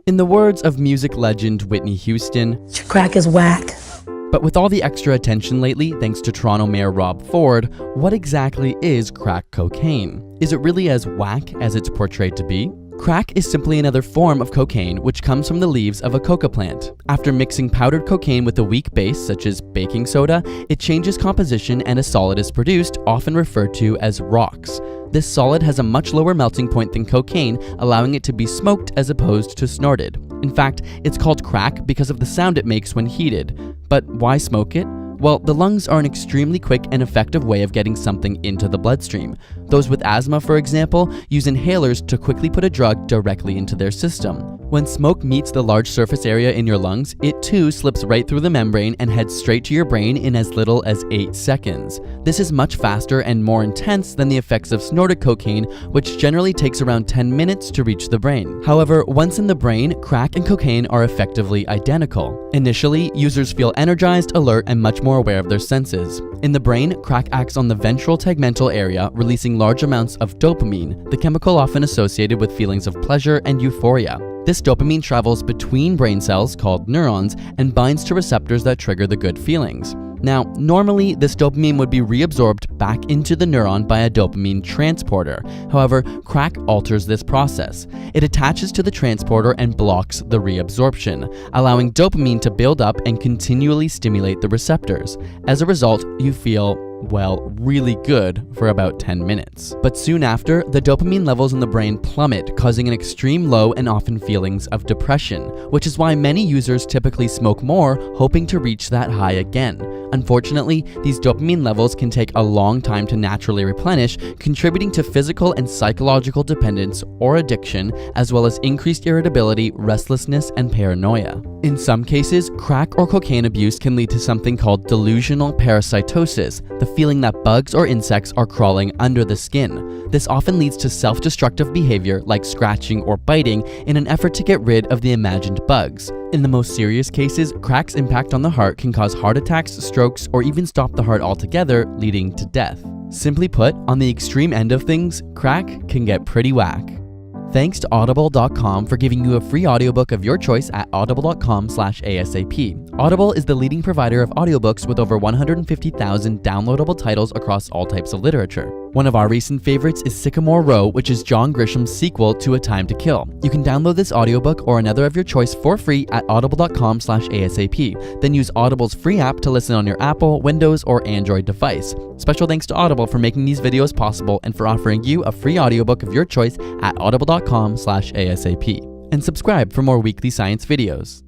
In the words of music legend Whitney Houston, "Your crack is whack." But with all the extra attention lately, thanks to Toronto Mayor Rob Ford, what exactly is crack cocaine? Is it really as whack as it's portrayed to be? Crack is simply another form of cocaine which comes from the leaves of a coca plant. After mixing powdered cocaine with a weak base, such as baking soda, it changes composition and a solid is produced, often referred to as rocks. This solid has a much lower melting point than cocaine, allowing it to be smoked as opposed to snorted. In fact, it's called crack because of the sound it makes when heated. But why smoke it? Well, the lungs are an extremely quick and effective way of getting something into the bloodstream. Those with asthma, for example, use inhalers to quickly put a drug directly into their system. When smoke meets the large surface area in your lungs, it too slips right through the membrane and heads straight to your brain in as little as 8 seconds. This is much faster and more intense than the effects of snorted cocaine, which generally takes around 10 minutes to reach the brain. However, once in the brain, crack and cocaine are effectively identical. Initially, users feel energized, alert, and much more aware of their senses. In the brain, crack acts on the ventral tegmental area, releasing large amounts of dopamine, the chemical often associated with feelings of pleasure and euphoria. This dopamine travels between brain cells, called neurons, and binds to receptors that trigger the good feelings. Now, normally, this dopamine would be reabsorbed back into the neuron by a dopamine transporter. However, crack alters this process. It attaches to the transporter and blocks the reabsorption, allowing dopamine to build up and continually stimulate the receptors. As a result, you feel, well, really good for about 10 minutes. But soon after, the dopamine levels in the brain plummet, causing an extreme low and often feelings of depression, which is why many users typically smoke more, hoping to reach that high again. Unfortunately, these dopamine levels can take a long time to naturally replenish, contributing to physical and psychological dependence or addiction, as well as increased irritability, restlessness, and paranoia. In some cases, crack or cocaine abuse can lead to something called delusional parasitosis, the feeling that bugs or insects are crawling under the skin. This often leads to self-destructive behavior like scratching or biting in an effort to get rid of the imagined bugs. In the most serious cases, crack's impact on the heart can cause heart attacks, strokes, or even stop the heart altogether, leading to death. Simply put, on the extreme end of things, crack can get pretty whack. Thanks to Audible.com for giving you a free audiobook of your choice at audible.com/ASAP. Audible is the leading provider of audiobooks with over 150,000 downloadable titles across all types of literature. One of our recent favorites is Sycamore Row, which is John Grisham's sequel to A Time to Kill. You can download this audiobook or another of your choice for free at audible.com/ASAP. Then use Audible's free app to listen on your Apple, Windows, or Android device. Special thanks to Audible for making these videos possible and for offering you a free audiobook of your choice at audible.com/ASAP. And subscribe for more weekly science videos.